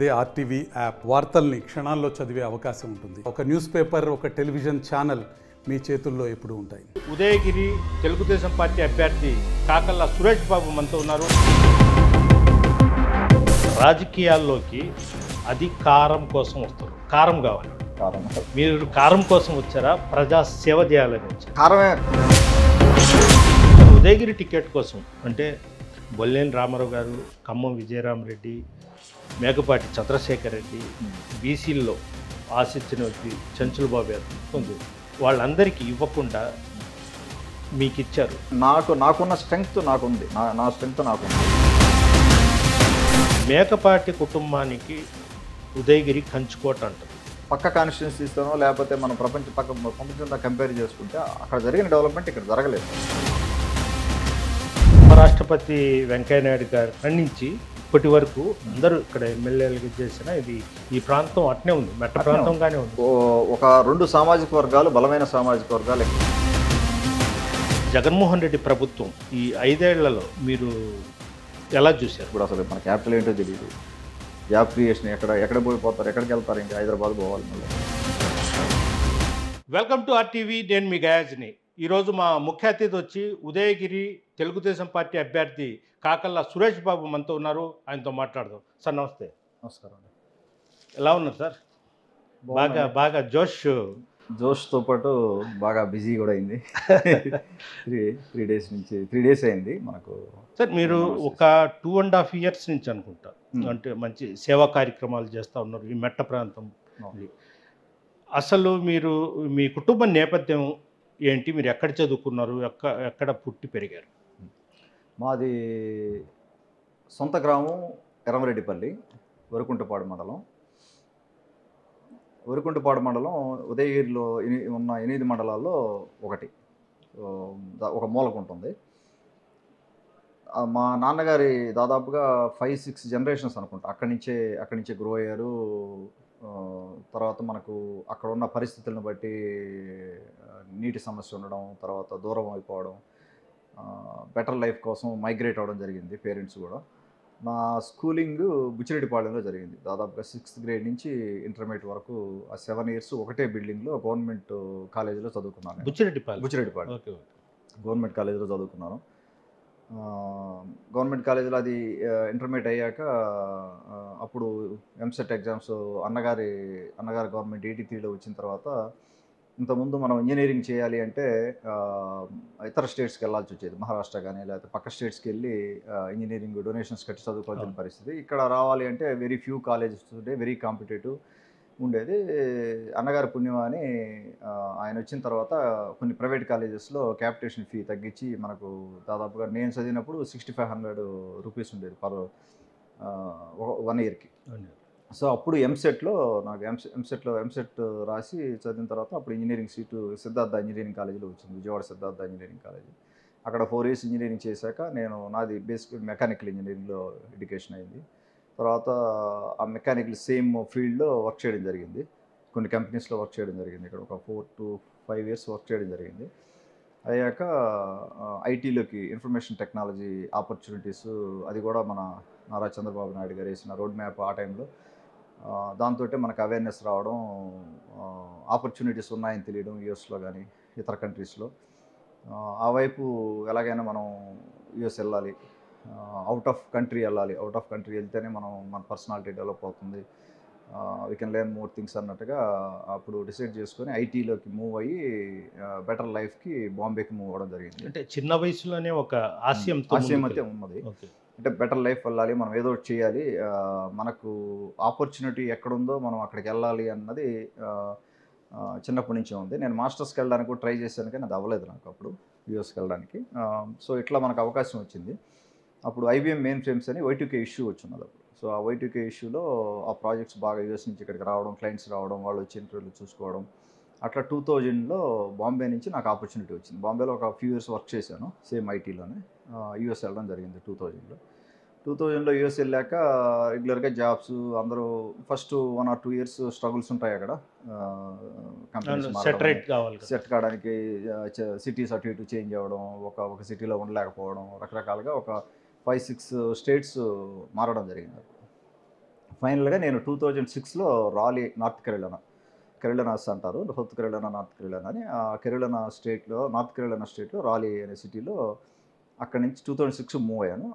అదే RTV app వార్తల్ని క్షణాల్లో చదివే అవకాశం ఉంటుంది. ఒక న్యూస్ పేపర్, ఒక టెలివిజన్ ఛానల్ మీ చేతుల్లో ఎప్పుడూ ఉంటాయి. ఉదయగిరి తెలుగుదేశం పార్టీ అభ్యర్థి కాకళ్ళ సురేష్ బాబు మనతో ఉన్నారు. రాజకీయాల్లోకి అధికారం కోసం వస్తారు, కారం కావాలి. మీరు కారం కోసం వచ్చారా, ప్రజా సేవ చేయాలని వచ్చారా? కారమే. ఉదయగిరి టికెట్ కోసం అంటే బొల్లేని రామారావు గారు, ఖమ్మం విజయరామరెడ్డి, మేకపాటి చంద్రశేఖర్ రెడ్డి, బీసీల్లో ఆశించిన వ్యక్తి చెంచుల బాబు గారు, వాళ్ళందరికీ ఇవ్వకుండా మీకు ఇచ్చారు. నాకున్న స్ట్రెంగ్త్ నాకుంది, నా స్ట్రెంగ్త్ నాకుంది. మేకపాటి కుటుంబానికి ఉదయగిరి కంచుకోట అంటారు. పక్క కాన్స్టిట్యున్సీస్తోనో లేకపోతే మన ప్రపంచంతో కంపేర్ చేసుకుంటే అక్కడ జరిగిన డెవలప్మెంట్ ఇక్కడ జరగలేదు. ఉపరాష్ట్రపతి వెంకయ్యనాయుడు గారు ఖండించి ఇప్పటి వరకు అందరూ ఇక్కడ ఎమ్మెల్యేలకు చేసిన ఈ ప్రాంతం అట్నే ఉంది, మెట్ట ప్రాంతంగానే ఉంది. ఒక రెండు సామాజిక వర్గాలు, బలమైన సామాజిక వర్గాలు. జగన్మోహన్ రెడ్డి ప్రభుత్వం ఈ 5 ఏళ్లలో మీరు ఎలా చూశారు? ఇప్పుడు అసలు మన క్యాపిటల్ ఏంటో తెలియదు. జాబ్ క్రియేషన్ ఎక్కడ పోయిపోతారు, ఎక్కడికి వెళ్తారు, ఇంకా హైదరాబాద్ పోవాలి మళ్ళీ. వెల్కమ్ టు ఆర్టీవీ, నేను మీ గయాజ్ని. ఈరోజు మా ముఖ్య అతిథి వచ్చి ఉదయగిరి తెలుగుదేశం పార్టీ అభ్యర్థి కాకళ్ళ సురేష్ బాబు మనతో ఉన్నారు. ఆయనతో మాట్లాడదాం. సార్ నమస్తే. నమస్కారం. ఎలా ఉన్నారు సార్? బాగా జోష్తో పాటు బాగా బిజీ కూడా అయింది. 3 డేస్ అయింది మనకు. సార్ మీరు ఒక 2.5 years నుంచి అనుకుంటా అంటే మంచి సేవా కార్యక్రమాలు చేస్తూ ఉన్నారు ఈ మెట్ట ప్రాంతం. అసలు మీరు మీ కుటుంబ నేపథ్యం ఏంటి? మీరు ఎక్కడ చదువుకున్నారు, ఎక్కడ పుట్టి పెరిగారు? మాది సొంత గ్రామం ఎర్రమరెడ్డిపల్లి, వరకుంటపాడు మండలం. వరకుంటపాడు మండలం ఉదయగిరిలో ఉన్న 8 మండలాల్లో ఒకటి, ఒక మూలకు ఉంటుంది. మా నాన్నగారి దాదాపుగా 5-6 జనరేషన్స్ అనుకుంటా అక్కడి నుంచే గ్రో అయ్యారు. తర్వాత మనకు అక్కడ ఉన్న పరిస్థితులను బట్టి నీటి సమస్య ఉండడం, తర్వాత దూరం అయిపోవడం, బెటర్ లైఫ్ కోసం మైగ్రేట్ అవ్వడం జరిగింది పేరెంట్స్ కూడా. నా స్కూలింగ్ బుచ్చిరెడ్డిపాళెంలో జరిగింది. దాదాపుగా 6th grade నుంచి ఇంటర్మీడియట్ వరకు ఆ 7 years ఒకటే బిల్డింగ్లో గవర్నమెంట్ కాలేజీలో చదువుకున్నాను. బుచ్చిరెడ్డిపాళెం గవర్నమెంట్ కాలేజీలో చదువుకున్నాను. గవర్నమెంట్ కాలేజీలో అది ఇంటర్మీడియట్ అయ్యాక అప్పుడు ఎంసెట్ ఎగ్జామ్స్ అన్నగారి గవర్నమెంట్ 83లో వచ్చిన తర్వాత, ఇంతకుముందు మనం ఇంజనీరింగ్ చేయాలి అంటే ఇతర స్టేట్స్కి వెళ్ళాల్సి వచ్చేది, మహారాష్ట్ర కానీ లేకపోతే పక్క స్టేట్స్కి వెళ్ళి ఇంజనీరింగ్ డొనేషన్స్ కట్టి చదువుకోవాల్సిన పరిస్థితి. ఇక్కడ రావాలి అంటే వెరీ ఫ్యూ కాలేజెస్ ఉండే, వెరీ కాంపిటేటివ్ ఉండేది. అన్నగారి పుణ్యం అని ఆయన వచ్చిన తర్వాత కొన్ని ప్రైవేట్ కాలేజెస్లో క్యాపిటేషన్ ఫీ తగ్గించి మనకు దాదాపుగా నేను చదివినప్పుడు 6500 రూపీస్ ఉండేది పర్ 1 yearకి. సో అప్పుడు నాకు ఎంసెట్ రాసి చదివిన తర్వాత అప్పుడు ఇంజనీరింగ్ సీటు సిద్ధార్థ ఇంజనీరింగ్ కాలేజీలో వచ్చింది, విజయవాడ సిద్ధార్థ ఇంజనీరింగ్ కాలేజీ. అక్కడ 4 years ఇంజనీరింగ్ చేశాక నాది బేసిక్ మెకానికల్ ఇంజనీరింగ్లో ఎడ్యుకేషన్ అయింది. తర్వాత ఆ మెకానికల్ సేమ్ ఫీల్డ్లో వర్క్ చేయడం జరిగింది, కొన్ని కంపెనీస్లో వర్క్ చేయడం జరిగింది. ఇక్కడ ఒక 4 to 5 years వర్క్ చేయడం జరిగింది. అయ్యాక ఐటీలోకి, ఇన్ఫర్మేషన్ టెక్నాలజీ ఆపర్చునిటీస్, అది కూడా మన నారా చంద్రబాబు నాయుడు గారు వేసిన రోడ్ మ్యాప్ ఆ టైంలో. దాంతో మనకు అవేర్నెస్ రావడం, ఆపర్చునిటీస్ ఉన్నాయని తెలియడం యూఎస్లో కానీ ఇతర కంట్రీస్లో. ఆ వైపు ఎలాగైనా మనం యూఎస్ వెళ్ళాలి, అవుట్ ఆఫ్ కంట్రీ వెళ్తేనే మన పర్సనాలిటీ డెవలప్ అవుతుంది, we can learn more things అన్నట్టుగా అప్పుడు డిసైడ్ చేసుకొని ఐటీలోకి మూవ్ అయ్యి బెటర్ లైఫ్కి బాంబేకి మూవ్ అవ్వడం జరిగింది. అంటే చిన్న వయసులోనే ఒక ఆశయం అయితే ఉన్నది. అంటే బెటర్ లైఫ్ వెళ్ళాలి, మనం ఏదో ఒకటి చేయాలి, మనకు ఆపర్చునిటీ ఎక్కడుందో మనం అక్కడికి వెళ్ళాలి అన్నది చిన్నప్పటి నుంచే ఉంది. నేను మాస్టర్స్కి వెళ్ళడానికి కూడా ట్రై చేశాను కానీ అది అవ్వలేదు నాకు అప్పుడు యూఎస్కి వెళ్ళడానికి. సో ఇట్లా మనకు అవకాశం వచ్చింది. అప్పుడు IBM మెయిన్ ఫ్రేమ్స్ అని Y2K ఇష్యూ వచ్చిన్నది అప్పుడు. సో ఆ Y2K ఇష్యూలో ఆ ప్రాజెక్ట్స్ బాగా యూఎస్ నుంచి ఇక్కడికి రావడం, క్లయింట్స్ రావడం, వాళ్ళు వచ్చి ఇంటర్వ్యూలు చూసుకోవడం, అట్లా 2000లో బాంబే నుంచి నాకు ఆపర్చునిటీ వచ్చింది. బాంబేలో ఒక ఫ్యూ ఇయర్స్ వర్క్ చేశాను సేమ్ ఐటీలోనే. యూఎస్ వెళ్ళడం జరిగింది 2000లో యూఎస్ వెళ్ళాక రెగ్యులర్గా జాబ్స్, అందరూ ఫస్ట్ 1 or 2 years స్ట్రగుల్స్ ఉంటాయి అక్కడ. సెట్ కావడానికి సిటీస్ అటు ఇటు చేంజ్ అవ్వడం, ఒక సిటీలో ఉండలేకపోవడం, రకరకాలుగా ఒక 5-6 states మారడం జరిగింది. ఫైనల్గా నేను 2006లో రాలీ, నార్త్ కెరోలినాస్ అంటారు, సౌత్ కెరోలినా, నార్త్ కెరోలినా అని. ఆ నార్త్ కెరోలినా స్టేట్లో రాలీ అనే సిటీలో అక్కడి నుంచి 2006 మూవ్ అయ్యాను.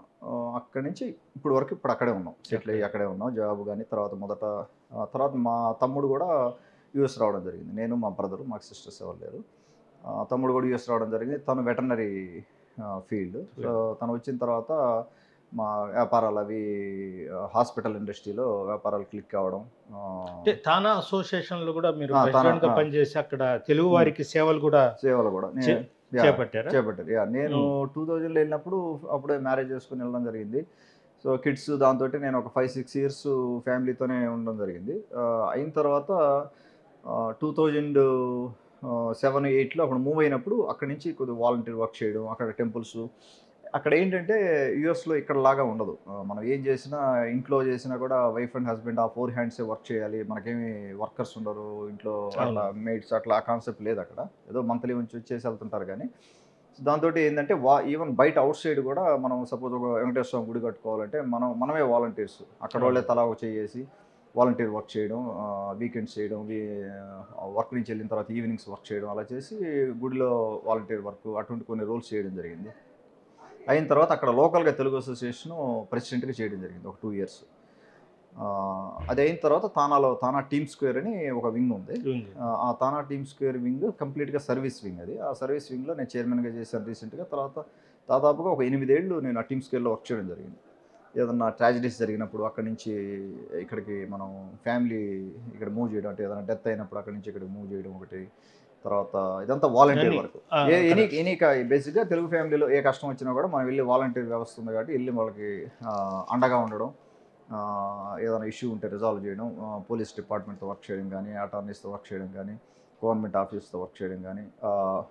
అక్కడి నుంచి ఇప్పుడు వరకు ఇప్పుడు అక్కడే ఉన్నాం, సెటిల్ అయ్యి అక్కడే ఉన్నాం. జాబ్ కానీ తర్వాత మా తమ్ముడు కూడా యూఎస్ రావడం జరిగింది. నేను, మా బ్రదరు, మాకు సిస్టర్స్ ఎవరు లేరు. తమ్ముడు కూడా యూఎస్ రావడం జరిగింది. తను వెటర్నరీ ఫీల్డ్. సో తను వచ్చిన తర్వాత మా వ్యాపారాలు అవి హాస్పిటల్ ఇండస్ట్రీలో వ్యాపారాలు క్లిక్ అవ్వడం. అంటే తానా అసోసియేషన్లో కూడా మీరు ప్రెసిడెంట్గా పనిచేసి అక్కడ తెలుగు వారికి సేవలు కూడా చేపట్టారు. నేను 2000లో వెళ్ళినప్పుడు అప్పుడే మ్యారేజ్ చేసుకుని వెళ్ళడం జరిగింది. సో కిడ్స్ దాంతో నేను ఒక 5-6 ఇయర్స్ ఫ్యామిలీతోనే ఉండడం జరిగింది. అయిన తర్వాత 2007-8లో అప్పుడు మూవ్ అయినప్పుడు అక్కడి నుంచి కొద్దిగా వాలంటీర్ వర్క్ చేయడం, అక్కడ టెంపుల్స్. అక్కడ ఏంటంటే యూఎస్లో ఇక్కడ లాగా ఉండదు. మనం ఏం చేసినా, ఇంట్లో చేసినా కూడా వైఫ్ అండ్ హస్బెండ్ ఆ 4 హ్యాండ్సే వర్క్ చేయాలి. మనకేమి వర్కర్స్ ఉండరు ఇంట్లో, అట్లా మేడ్స్ అట్లా ఆ కాన్సెప్ట్ లేదు అక్కడ. ఏదో మంత్లీ వచ్చేసి వెళ్తుంటారు. కానీ దాంతో ఏంటంటే ఈవెన్ బయట అవుట్ సైడ్ కూడా మనం సపోజ్ ఒక వెంకటేశ్వర స్వామి గుడి కట్టుకోవాలంటే మనమే వాలంటీర్స్, అక్కడ వాళ్ళే తలా చేసి వాలంటీర్ వర్క్ చేయడం, వీకెండ్స్ చేయడం, వర్క్ నుంచి వెళ్ళిన తర్వాత ఈవినింగ్స్ వర్క్ చేయడం, అలా చేసి గుడిలో వాలంటీర్ వర్క్ అటువంటి కొన్ని రోల్స్ చేయడం జరిగింది. అయిన తర్వాత అక్కడ లోకల్గా తెలుగు అసోసియేషన్ ప్రెసిడెంట్గా చేయడం జరిగింది ఒక 2 ఇయర్స్. అది అయిన తర్వాత తానా టీమ్ స్క్వేర్ అని ఒక వింగ్ ఉంది. ఆ తానా టీమ్ స్క్వేర్ వింగ్ కంప్లీట్గా సర్వీస్ వింగ్. అది ఆ సర్వీస్ వింగ్లో నేను చైర్మన్గా చేశాను రీసెంట్గా. తర్వాత దాదాపుగా ఒక 8 ఏళ్ళు నేను ఆ టీమ్ స్క్వేర్లో వర్క్ చేయడం జరిగింది. ఏదన్నా ట్రాజడీస్ జరిగినప్పుడు అక్కడి నుంచి ఇక్కడికి మనం ఫ్యామిలీ ఇక్కడ మూవ్ చేయడం, అంటే ఏదైనా డెత్ అయినప్పుడు అక్కడి నుంచి ఇక్కడికి మూవ్ చేయడం ఒకటి. తర్వాత ఇదంతా వాలంటీర్ వర్క్. బేసిక్గా తెలుగు ఫ్యామిలీలో ఏ కష్టం వచ్చినా కూడా మనం వెళ్ళి వాలంటీర్ వ్యవస్థ ఉంది కాబట్టి వెళ్ళి వాళ్ళకి అండగా ఉండడం, ఏదైనా ఇష్యూ ఉంటే రిజాల్వ్ చేయడం, పోలీస్ డిపార్ట్మెంట్తో వర్క్ చేయడం కానీ, అటార్నీస్తో వర్క్ చేయడం కానీ, గవర్నమెంట్ ఆఫీస్తో వర్క్ చేయడం కానీ,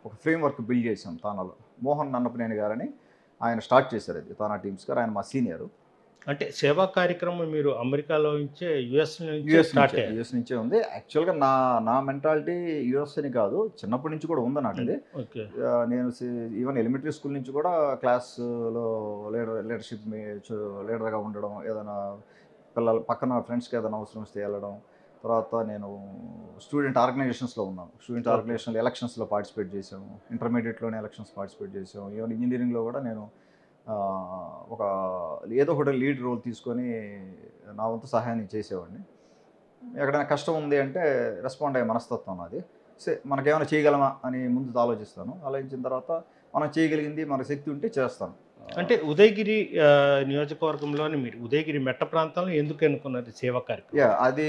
ఒక ఫ్రేమ్ వర్క్ బిల్డ్ చేసాం తానాలో. మోహన్ నన్నపనేని గారని ఆయన స్టార్ట్ చేశారు అది, తానా టీమ్స్ గారు. ఆయన మా సీనియరు. అంటే సేవా కార్యక్రమం మీరు అమెరికాలో నుంచే యుఎస్ నుంచే ఉంది. యాక్చువల్గా నా మెంటాలిటీ యుఎస్ అని కాదు, చిన్నప్పటి నుంచి కూడా ఉంది నాకు అది. నేను ఈవెన్ ఎలిమెంటరీ స్కూల్ నుంచి కూడా క్లాస్లో లీడర్గా ఉండడం, ఏదైనా పక్కన ఫ్రెండ్స్కి ఏదైనా అవసరం వస్తే వెళ్ళడం. తర్వాత నేను స్టూడెంట్ ఆర్గనైజేషన్స్లో ఉన్నాను. స్టూడెంట్ ఆర్గనైజేషన్లో ఎలక్షన్స్లో పార్టిసిపేట్ చేసాము. ఇంటర్మీడియట్లోనే ఎలక్షన్స్ పార్టిసిపేట్ చేసాము. ఈవెన్ ఇంజనీరింగ్లో కూడా నేను ఒక ఏదో ఒకటి లీడ్ రోల్ తీసుకొని నా వంతు సహాయాన్ని చేసేవాడిని. ఎక్కడైనా కష్టం ఉంది అంటే రెస్పాండ్ అయ్యే మనస్తత్వం అది. మనకేమైనా చేయగలమా అని ముందు ఆలోచిస్తాను. ఆలోచించిన తర్వాత మనం చేయగలిగింది, మన శక్తి ఉంటే చేస్తాను. అంటే ఉదయగిరి నియోజకవర్గంలోని మీరు ఉదయగిరి మెట్ట ప్రాంతంలో ఎందుకు ఎన్నుకున్నారు సేవా కార్యక్రమం? అది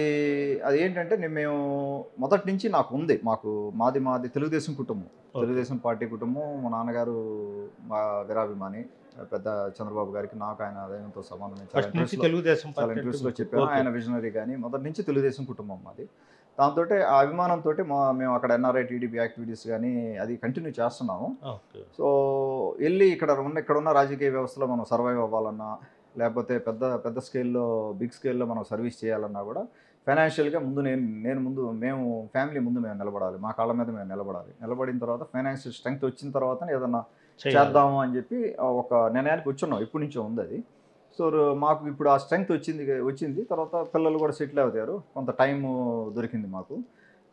ఏంటంటే మేము మొదటి నుంచి నాకు ఉంది. మాది తెలుగుదేశం కుటుంబం, తెలుగుదేశం పార్టీ కుటుంబం. మా నాన్నగారు మా వీరాభిమాని, పెద్ద చంద్రబాబు గారికి నాకు ఆయన అదేంతో సంబంధం చాలా ఇంట్రెస్ట్లో చెప్పాను. ఆయన విజనరీ. కానీ మొదటి నుంచి తెలుగుదేశం కుటుంబం మాది. దాంతో ఆ అభిమానంతో మేము అక్కడ ఎన్ఆర్ఐ టీడీపీ యాక్టివిటీస్ కానీ అది కంటిన్యూ చేస్తున్నాము. సో వెళ్ళి ఇక్కడ ఉన్న రాజకీయ వ్యవస్థలో మనం సర్వైవ్ అవ్వాలన్నా, లేకపోతే పెద్ద స్కేల్లో బిగ్ స్కేల్లో మనం సర్వీస్ చేయాలన్నా కూడా ఫైనాన్షియల్గా మేము ఫ్యామిలీ ముందు మేము నిలబడాలి, మా కాళ్ళ మీద మేము నిలబడిన తర్వాత ఫైనాన్షియల్ స్ట్రెంగ్త్ వచ్చిన తర్వాత ఏదన్నా చేద్దాము అని చెప్పి ఒక నిర్ణయానికి వచ్చున్నాం. ఇప్పటి నుంచో ఉంది అది. సో మాకు ఇప్పుడు ఆ స్ట్రెంగ్త్ వచ్చింది. తర్వాత పిల్లలు కూడా సెటిల్ అవుతారు, కొంత టైం దొరికింది మాకు.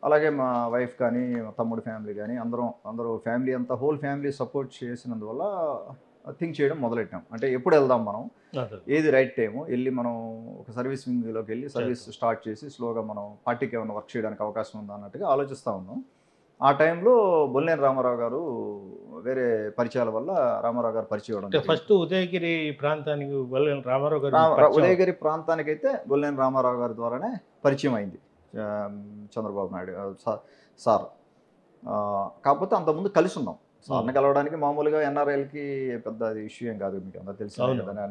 అలాగే మా వైఫ్ కానీ, మా తమ్ముడు ఫ్యామిలీ కానీ అందరూ ఫ్యామిలీ అంతా హోల్ ఫ్యామిలీ సపోర్ట్ చేసినందువల్ల థింక్ చేయడం మొదలెట్టాం. అంటే ఎప్పుడు వెళ్దాం మనం, ఏది రైట్ టైము, వెళ్ళి మనం ఒక సర్వీస్ వింగ్లోకి వెళ్ళి సర్వీస్ స్టార్ట్ చేసి స్లోగా మనం పార్టీకి ఏమైనా వర్క్ చేయడానికి అవకాశం ఉందా అన్నట్టుగా ఆలోచిస్తూ ఉన్నాం. ఆ టైంలో బొల్లేని రామారావు గారు వేరే పరిచయాల వల్ల రామారావు గారు పరిచయం అవడం. ఫస్ట్ ఉదయగిరి ప్రాంతానికి ఉదయగిరి ప్రాంతానికి అయితే బొల్లేని రామారావు గారి ద్వారానే పరిచయం అయింది చంద్రబాబు నాయుడు సార్. కాకపోతే అంతకుముందు కలిసి ఉన్నాం. సార్ని కలవడానికి మామూలుగా ఎన్ఆర్ఐలకి పెద్ద ఇష్యూ ఏం కాదు, మీకు అందరూ తెలిసి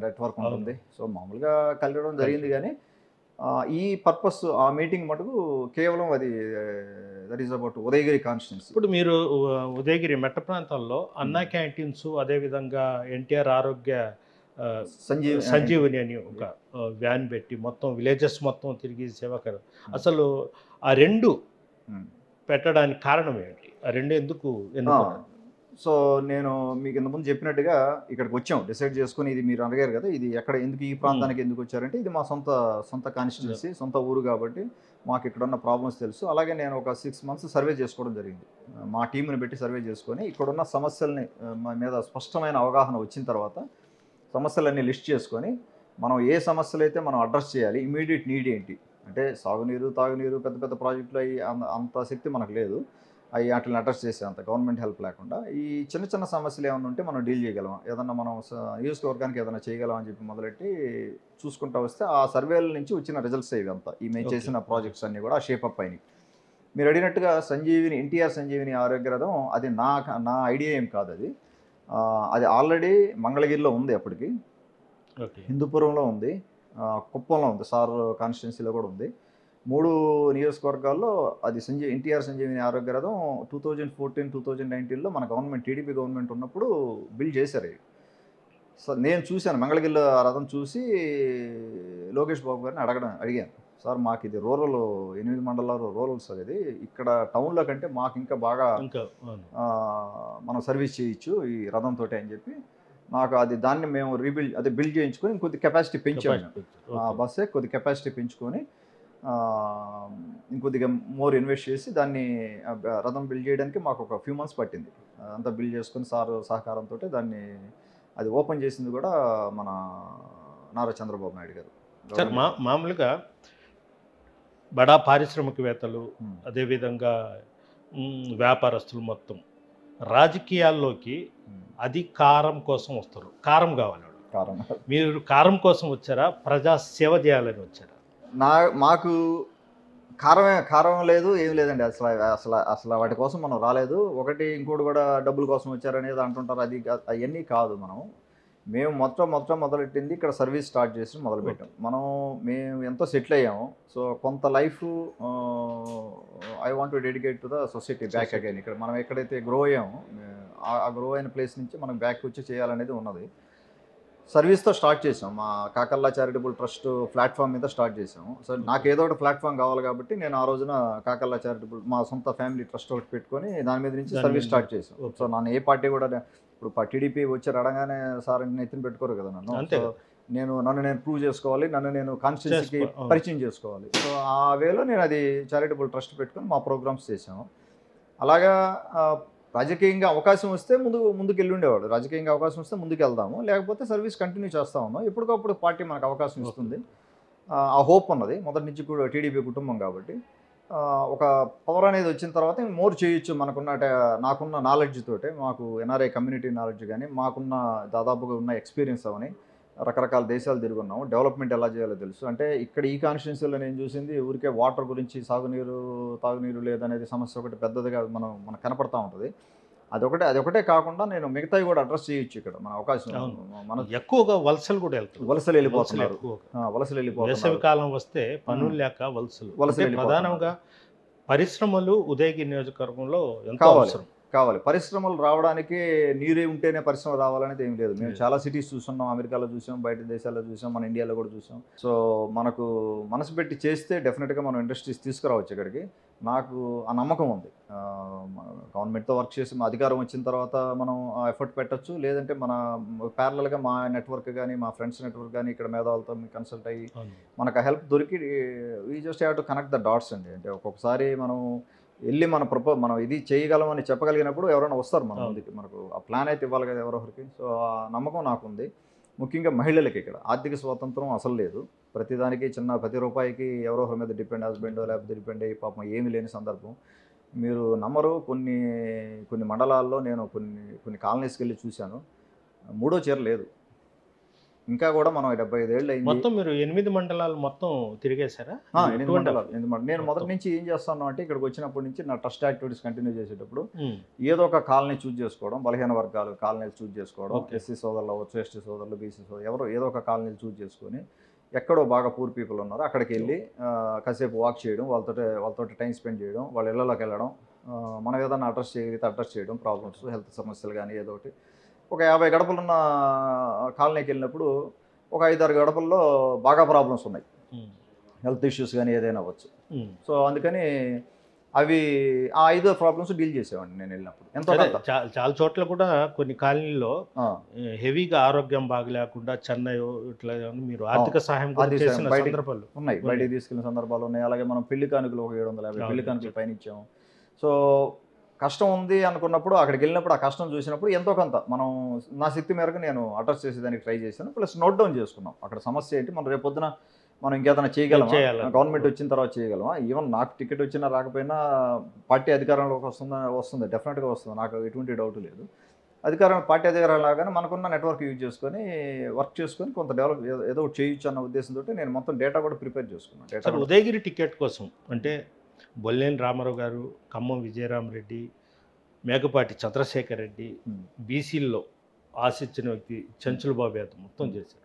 నెట్వర్క్ ఉంటుంది. సో మామూలుగా కలవడం జరిగింది. కానీ ఈ పర్పస్ ఆ మీటింగ్ మటుకు కేవలం అది that is about Udayagiri constituency. ఇప్పుడు మీరు ఉదయగిరి మెట్ట ప్రాంతాల్లో అన్నా క్యాంటీన్స్, అదేవిధంగా ఎన్టీఆర్ ఆరోగ్య సంజీవని అని ఒక వ్యాన్ పెట్టి మొత్తం విలేజెస్ మొత్తం తిరిగి సేవకరు, అసలు ఆ రెండు పెట్టడానికి కారణం ఏంటి? ఆ రెండు ఎందుకు సో నేను మీకు ఇంతకుముందు చెప్పినట్టుగా ఇక్కడికి వచ్చాం, డిసైడ్ చేసుకుని. ఇది మీరు అడిగారు కదా, ఇది ఎక్కడ ఎందుకు ఈ ప్రాంతానికి ఎందుకు వచ్చారంటే, ఇది మా సొంత కాన్స్టిట్యున్సీ, సొంత ఊరు కాబట్టి మాకు ఇక్కడ ఉన్న ప్రాబ్లమ్స్ తెలుసు. అలాగే నేను ఒక 6 months సర్వే చేసుకోవడం జరిగింది. మా టీంని పెట్టి సర్వే చేసుకొని ఇక్కడున్న సమస్యల్ని మా మీద స్పష్టమైన అవగాహన వచ్చిన తర్వాత సమస్యలన్నీ లిస్ట్ చేసుకొని మనం ఏ సమస్యలు అయితే మనం అడ్రస్ చేయాలి, ఇమీడియట్ నీడ్ ఏంటి అంటే సాగునీరు, తాగునీరు, పెద్ద పెద్ద ప్రాజెక్టులు అవి అంత శక్తి మనకు లేదు, అవి వాటిని అడ్రస్ చేసే అంత గవర్నమెంట్ హెల్ప్ లేకుండా ఈ చిన్న చిన్న సమస్యలు ఏమైనా ఉంటే మనం డీల్ చేయగలం, ఏదన్నా మనం నియోజకవర్గానికి ఏదైనా చేయగలం అని చెప్పి మొదలెట్టి చూసుకుంటూ వస్తే ఆ సర్వేల నుంచి వచ్చిన రిజల్ట్స్ ఇవి అంతా. ఈ మేము చేసిన ప్రాజెక్ట్స్ అన్నీ కూడా షేపప్ అయినాయి. మీరు అడిగినట్టుగా సంజీవిని, ఎన్టీఆర్ సంజీవిని ఆరోగ్య రథం అది నా ఐడియా ఏం కాదు. అది ఆల్రెడీ మంగళగిరిలో ఉంది, అప్పటికి హిందూపురంలో ఉంది, కుప్పంలో ఉంది, సార్ కాన్స్టిట్యున్సీలో కూడా ఉంది. 3 నియోజకవర్గాల్లో అది ఎన్టీఆర్ సంజీవిని ఆరోగ్య రథం 2014-2019లో మన గవర్నమెంట్, టీడీపీ గవర్నమెంట్ ఉన్నప్పుడు బిల్డ్ చేశారు. సో నేను చూశాను మంగళగిరిలో ఆ రథం చూసి లోకేష్ బాబు గారిని అడిగాను, సార్ మాకు ఇది రూరల్, 8 మండలాలు రూరల్ సార్, ఇది ఇక్కడ టౌన్లో కంటే మాకు ఇంకా బాగా మనం సర్వీస్ చేయొచ్చు ఈ రథంతో అని చెప్పి నాకు దాన్ని మేము బిల్డ్ చేయించుకొని ఇంకొద్ది కెపాసిటీ పెంచాము. బస్సే కొద్ది కెపాసిటీ పెంచుకొని ఇంకొద్దిగా మోర్ ఇన్వెస్ట్ చేసి దాన్ని రథం బిల్డ్ చేయడానికి మాకు ఒక ఫ్యూ మంత్స్ పట్టింది. అంతా బిల్డ్ చేసుకొని సార్ సహకారంతో దాన్ని అది ఓపెన్ చేసింది కూడా మన నారా చంద్రబాబు నాయుడు గారు. సార్ మామూలుగా బడా పారిశ్రామికవేత్తలు, అదేవిధంగా వ్యాపారస్తులు మొత్తం రాజకీయాల్లోకి అధికారం కోసం వస్తారు, కారం కావాలి. మీరు కారం కోసం వచ్చారా, ప్రజా సేవ చేయాలని వచ్చారా? మాకు కారం లేదు, ఏం లేదండి. అసలు వాటి కోసం మనం రాలేదు. ఇంకోటి కూడా డబ్బుల కోసం వచ్చారనేది అంటుంటారు, అవన్నీ కాదు. మేము మొదలెట్టింది ఇక్కడ సర్వీస్ స్టార్ట్ చేసి మొదలుపెట్టాం. మేము ఎంతో సెటిల్ అయ్యాము. సో కొంత life I want to dedicate to the society back again. ఇక్కడ మనం ఎక్కడైతే గ్రో అయ్యామో ఆ గ్రో అయిన ప్లేస్ నుంచి మనం బ్యాక్ వచ్చి చేయాలనేది ఉన్నది. సర్వీస్తో స్టార్ట్ చేసాం. మా కాకర్లా చారిటబుల్ ట్రస్ట్ ప్లాట్ఫామ్ మీద స్టార్ట్ చేసాము. సో నాకు ఏదో ఒకటి ప్లాట్ఫామ్ కావాలి కాబట్టి నేను ఆ రోజున కాకర్లా చారిటబుల్ మా సొంత ఫ్యామిలీ ట్రస్ట్ ఒకటి పెట్టుకొని దాని మీద నుంచి సర్వీస్ స్టార్ట్ చేసాం. సో నన్ను ఏ పార్టీ కూడా, ఇప్పుడు టీడీపీ వచ్చి అడగానే సార్ ఎత్తిన పెట్టుకోరు కదా నన్ను. నన్ను నేను ప్రూవ్ చేసుకోవాలి, నన్ను నేను కాన్స్టిట్యున్సీకి పరిచయం చేసుకోవాలి. సో ఆ వేలో నేను అది చారిటబుల్ ట్రస్ట్ పెట్టుకొని మా ప్రోగ్రామ్స్ చేసాము. అలాగా రాజకీయంగా అవకాశం వస్తే ముందుకు వెళ్ళి ఉండేవాడు. రాజకీయంగా అవకాశం వస్తే ముందుకు వెళ్దాము, లేకపోతే సర్వీస్ కంటిన్యూ చేస్తా ఉన్నాం. ఎప్పటికప్పుడు పార్టీ మనకు అవకాశం ఇస్తుంది, ఆ హోప్ ఉన్నది. మొదటి నుంచి కూడా టీడీపీ కుటుంబం కాబట్టి ఒక పవర్ అనేది వచ్చిన తర్వాత మోర్ చేయొచ్చు. నాకున్న నాలెడ్జ్ తోటే, మాకు ఎన్ఆర్ఐ కమ్యూనిటీ నాలెడ్జ్ కానీ, మాకున్న దాదాపుగా ఉన్న ఎక్స్పీరియన్స్ అవని రకరకాల దేశాలు తిరుగున్నాము. డెవలప్మెంట్ ఎలా చేయాలో తెలుసు. అంటే ఇక్కడ ఈ కాన్స్టిట్యున్సీలో నేను చూసింది ఊరికే వాటర్ గురించి, సాగునీరు తాగునీరు లేదనేది సమస్య ఒకటి పెద్దదిగా మనకు కనపడతా ఉంటుంది. అదొకటే కాకుండా నేను మిగతావి కూడా అడ్రస్ చేయొచ్చు. ఇక్కడ మన అవకాశం ఎక్కువగా వలసలు కూడా వలసలు వెళ్ళిపోతున్నారు. వేసవి కాలం వస్తే పనులు లేక వలసలు ప్రధానంగా పరిశ్రమలు ఉదయగిరి నియోజకవర్గంలో ఎంతో అవసరం కావాలి. పరిశ్రమలు రావడానికి నీరే ఉంటేనే పరిశ్రమ రావాలనేది ఏం లేదు. మేము చాలా సిటీస్ చూస్తున్నాం, అమెరికాలో చూసాం, బయట దేశాల్లో చూసాం, మన ఇండియాలో కూడా చూసాం. సో మనకు మనసు పెట్టి చేస్తే డెఫినెట్గా మనం ఇండస్ట్రీస్ తీసుకురావచ్చు ఇక్కడికి. నాకు ఆ నమ్మకం ఉంది. గవర్నమెంట్తో వర్క్ చేసి మా అధికారం వచ్చిన తర్వాత మనం ఎఫర్ట్ పెట్టచ్చు, లేదంటే మన ప్యారలల్గా మా నెట్వర్క్ కానీ, మా ఫ్రెండ్స్ నెట్వర్క్ కానీ ఇక్కడ మేధావులతో కన్సల్ట్ అయ్యి మనకు ఆ హెల్ప్ దొరికి we just have to connect the dots అండి. అంటే ఒక్కొక్కసారి మనం వెళ్ళి మనం ఇది చేయగలమని చెప్పగలిగినప్పుడు ఎవరైనా వస్తారు మన ముందుకి. మనకు ఆ ప్లాన్ అయితే ఇవ్వాలి కదా ఎవరొకరికి. సో ఆ నమ్మకం నాకు ఉంది. ముఖ్యంగా మహిళలకి ఇక్కడ ఆర్థిక స్వాతంత్రం అసలు లేదు. ప్రతిదానికి ప్రతి రూపాయికి ఎవరో ఒకరి మీద డిపెండ్, హస్బెండో లేకపోతే డిపెండ్ అయ్యి పాపం ఏమీ లేని సందర్భం. మీరు నమ్మరు, కొన్ని మండలాల్లో నేను కొన్ని కాలనీస్కి వెళ్ళి చూశాను, 3వ చీర లేదు. ఇంకా కూడా మనం 75 ఏళ్ళు అయింది. మొత్తం మీరు 8 మండలాలు మొత్తం తిరిగేశారా? 8 మండలాలు. నేను మొదటి నుంచి ఏం చేస్తాను అంటే ఇక్కడికి వచ్చినప్పటి నుంచి నా ట్రస్ట్ యాక్టివిటీస్ కంటిన్యూ చేసేటప్పుడు ఏదో ఒక కాలనీ చూజ్ చేసుకోవడం, బలహీన వర్గాలు కాలనీలు చూజ్ చేసుకోవడం, ఎస్సీ సోదరులు అవ్వచ్చు, ఎస్టీ సోదరులు, బీసీ సోదరులు, ఎవరో ఏదో ఒక కాలనీలు చూజ్ చేసుకొని ఎక్కడో బాగా పూర్ పీపుల్ ఉన్నారో అక్కడికి వెళ్ళి కాసేపు వాక్ చేయడం, వాళ్ళతో టైం స్పెండ్ చేయడం, వాళ్ళ ఇళ్లలోకి వెళ్ళడం, మనం ఏదైనా అడ్రస్ చేయడం, ప్రాబ్లమ్స్, హెల్త్ సమస్యలు కానీ ఏదో ఒకటి. ఒక 50 గడపలున్న కాలనీకి వెళ్ళినప్పుడు ఒక 5-6 గడపల్లో బాగా ప్రాబ్లమ్స్ ఉన్నాయి, హెల్త్ ఇష్యూస్ కానీ ఏదైనా అవ్వచ్చు. సో అందుకని అవి ఆ 5 ప్రాబ్లమ్స్ డీల్ చేసేవాడిని నేను వెళ్ళినప్పుడు ఎంతో అదే కొంత. చాలా చోట్ల కూడా కొన్ని కాలనీల్లో ఆ, హెవీగా ఆరోగ్యం బాగలేకుండా చెన్నై ఇట్లా ఏమన్నా మీరు ఆర్థిక సహాయం కూడా ఆర్థిక సాయం చేసిన బయటికి సందర్భాలు ఉన్నాయి, బయటికి తీసుకెళ్ళిన సందర్భాలు ఉన్నాయి. అలాగే మనం పెళ్లి కానుకలు ఒక 750 పెళ్లి కానుకలు పైన ఇచ్చాము. సో కష్టం ఉంది అనుకున్నప్పుడు అక్కడికి వెళ్ళినప్పుడు ఆ కష్టం చూసినప్పుడు ఎంతో కొంత మనం నా శక్తి మేరకు నేను అడ్రస్ చేసేదానికి ట్రై చేశాను. ప్లస్ నోట్ డౌన్ చేసుకున్నాం అక్కడ సమస్య ఏంటి, మనం రేపొద్దున మనం ఇంకేదైనా చేయగలమా, చేయాలని. గవర్నమెంట్ వచ్చిన తర్వాత చేయగలమా, ఈవెన్ నాకు టికెట్ వచ్చినా రాకపోయినా పార్టీ అధికారంలోకి వస్తుంది డెఫినెట్గా వస్తుంది, నాకు ఎటువంటి డౌట్ లేదు. పార్టీ అధికారం లాగానే మనకున్న నెట్వర్క్ యూజ్ చేసుకొని వర్క్ చేసుకొని కొంత డెవలప్ ఏదో ఒకటి చేయొచ్చు అన్న ఉద్దేశంతో నేను మొత్తం డేటా కూడా ప్రిపేర్ చేసుకున్నాను. డేటా సార్ ఉదయగిరి టికెట్ కోసం అంటే బొల్లేని రామారావు గారు, ఖమ్మం విజయరామరెడ్డి, మేకపాటి చంద్రశేఖర్ రెడ్డి, బీసీల్లో ఆశించిన వ్యక్తి చెంచుల బాబు యాదవ్ మొత్తం చేశారు.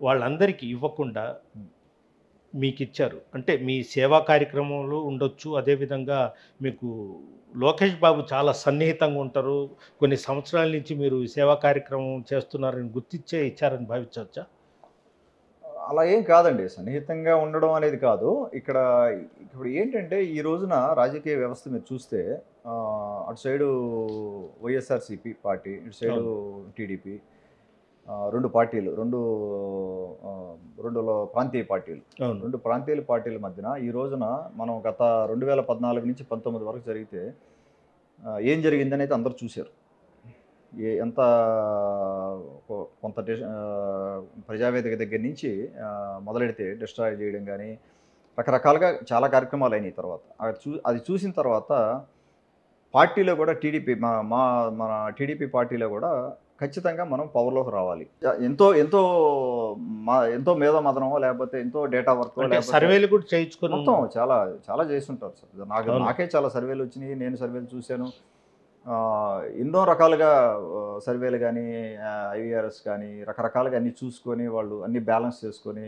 వాళ్ళందరికీ ఇవ్వకుండా మీకు ఇచ్చారు. అంటే మీ సేవా కార్యక్రమాలు ఉండొచ్చు, అదేవిధంగా మీకు లోకేష్ బాబు చాలా సన్నిహితంగా ఉంటారు, కొన్ని సంవత్సరాల నుంచి మీరు ఈ సేవా కార్యక్రమం చేస్తున్నారని గుర్తించే ఇచ్చారని భావించవచ్చా? అలా ఏం కాదండి, సన్నిహితంగా ఉండడం అనేది కాదు. ఇప్పుడు ఏంటంటే ఈ రోజున రాజకీయ వ్యవస్థ మీరు చూస్తే అటు సైడు వైఎస్ఆర్సీపీ పార్టీ, ఇటు సైడు టీడీపీ, 2 పార్టీలు, 2 ప్రాంతీయ పార్టీలు, 2 ప్రాంతీయ పార్టీల మధ్యన ఈ రోజున మనం గత 2014 నుంచి 19 వరకు జరిగితే ఏం జరిగిందనేది అందరూ చూశారు. ఎంత కొంత ప్రజావేదిక దగ్గర నుంచి మొదలెడితే డిస్ట్రాయ్ చేయడం కానీ రకరకాలుగా చాలా కార్యక్రమాలు అయినాయి. తర్వాత అది చూసిన తర్వాత పార్టీలో కూడా టీడీపీ మన టీడీపీ పార్టీలో కూడా ఖచ్చితంగా మనం పవర్లోకి రావాలి. ఎంతో ఎంతో ఎంతో మేధో మదనమో లేకపోతే ఎంతో డేటా వర్క్ సర్వేలు కూడా చేయించుకొని మొత్తం చాలా చాలా చేస్తుంటారు సార్. నాకే చాలా సర్వేలు వచ్చినాయి, నేను సర్వేలు చూశాను. ఎన్నో రకాలుగా సర్వేలు కానీ ఐవీఆర్ఎస్ కానీ రకరకాలుగా అన్నీ చూసుకొని వాళ్ళు అన్నీ బ్యాలెన్స్ చేసుకొని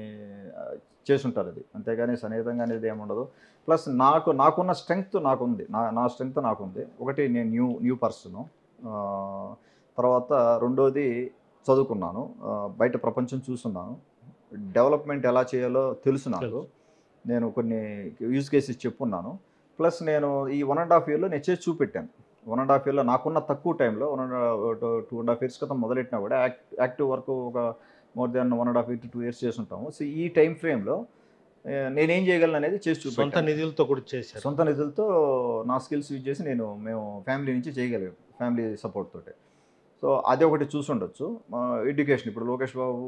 చేసుంటారు. అది అంతేగాని సన్నిహితంగా అనేది ఏముండదు. ప్లస్ నాకున్న స్ట్రెంగ్త్ నాకుంది, నా స్ట్రెంగ్త్ నాకుంది. ఒకటి, నేను న్యూ పర్సను. తర్వాత రెండోది చదువుకున్నాను, బయట ప్రపంచం చూస్తున్నాను, డెవలప్మెంట్ ఎలా చేయాలో తెలుసు నాకు. నేను కొన్ని యూజ్ కేసెస్ చెప్పున్నాను. ప్లస్ నేను ఈ 1.5 ఇయర్లో నేను చేసి చూపెట్టాను. 1.5 ఇయర్లో నాకున్న తక్కువ టైంలో 2.5 ఇయర్స్ క్రితం మొదలెట్టినా కూడా యాక్టివ్ వర్క్ ఒక more than 1.5 year to 2 years చేసి ఉంటాము. సో ఈ టైం ఫ్రేమ్లో నేనేం చేయగలను అనేది చేసి చూపెట్టాను. సొంత నిధులతో కూడా చేశాను. సొంత నిధులతో నా స్కిల్స్ యూజ్ చేసి మేము ఫ్యామిలీ నుంచి చేయగలిగాం, ఫ్యామిలీ సపోర్ట్ తోటి. సో అది ఒకటి చూసి ఉండొచ్చు. ఎడ్యుకేషన్, ఇప్పుడు లోకేష్ బాబు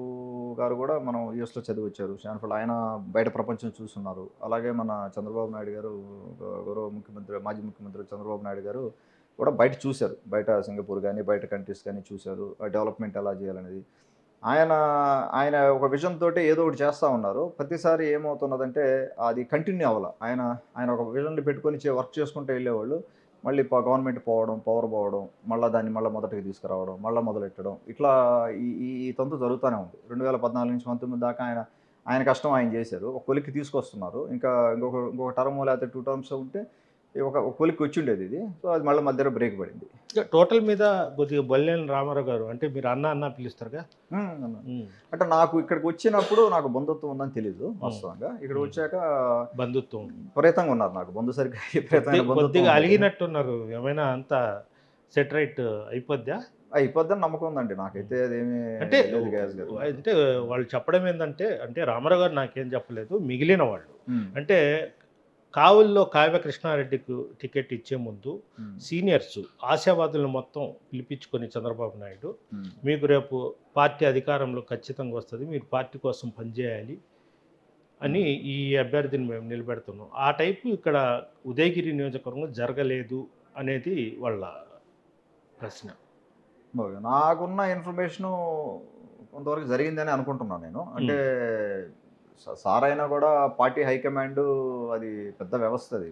గారు కూడా మనం యూఎస్లో చదివి వచ్చారు, స్టాన్ఫోర్డ్. ఆయన బయట ప్రపంచం చూస్తున్నారు. అలాగే మన చంద్రబాబు నాయుడు గారు, గౌరవ ముఖ్యమంత్రి, మాజీ ముఖ్యమంత్రి చంద్రబాబు నాయుడు గారు కూడా బయట చూశారు, బయట సింగపూర్ కానీ బయట కంట్రీస్ కానీ చూశారు, డెవలప్మెంట్ ఎలా చేయాలనేది. ఆయన ఒక విజన్ తోటి ఏదో ఒకటి చేస్తూ ఉన్నారు. ప్రతిసారి ఏమవుతున్నదంటే అది కంటిన్యూ అవ్వాలి. ఆయన ఒక విజన్ని పెట్టుకొని వర్క్ చేసుకుంటూ వెళ్ళేవాళ్ళు, మళ్ళీ గవర్నమెంట్ పోవడం, పవర్ పోవడం, మళ్ళీ మొదటికి తీసుకురావడం, మళ్ళీ మొదలెట్టడం, ఇట్లా ఈ తంతు జరుగుతూనే ఉంది. 2014 నుంచి 19 దాకా ఆయన కష్టం ఆయన చేశారు. ఒక కొలిక్కి తీసుకొస్తున్నారు. ఇంకొక టర్మ్ లేకపోతే 2 టర్మ్స్ ఉంటే ఒక కొలిక్కి వచ్చి ఉండేది ఇది. సో అది మళ్ళీ మధ్యలో బ్రేక్ పడింది. టోటల్ మీద కొద్దిగా బొల్లేని రామారావు గారు అంటే మీరు అన్న పిలుస్తారుగా. అంటే నాకు ఇక్కడికి వచ్చినప్పుడు నాకు బంధుత్వం ఉందని తెలీదు వాస్తవంగా. ఇక్కడ వచ్చాక బంధుత్వం విపరీతంగా ఉన్నారు, నాకు బంధు సరిగ్గా కొద్దిగా అలిగినట్టున్నారు. ఏమైనా అంత సెటరైట్ అయిపోద్దని నమ్మకం ఉందండి నాకైతే. అదేమి అంటే వాళ్ళు చెప్పడం ఏంటంటే, అంటే రామారావు గారు నాకేం చెప్పలేదు, మిగిలిన వాళ్ళు అంటే కావుల్లో కావ్య కృష్ణారెడ్డికి టికెట్ ఇచ్చే ముందు సీనియర్స్ ఆశావాదులను మొత్తం పిలిపించుకొని చంద్రబాబు నాయుడు, మీకు రేపు పార్టీ అధికారంలో ఖచ్చితంగా వస్తుంది, మీరు పార్టీ కోసం పనిచేయాలి అని ఈ అభ్యర్థిని మేము నిలబెడుతున్నాం. ఆ టైపు ఇక్కడ ఉదయగిరి నియోజకవర్గంలో జరగలేదు అనేది వాళ్ళ ప్రశ్న. నాకున్న ఇన్ఫర్మేషను కొంతవరకు జరిగిందని అనుకుంటున్నాను నేను. అంటే సార్ అయినా కూడా పార్టీ హైకమాండ్ అది పెద్ద వ్యవస్థ, అది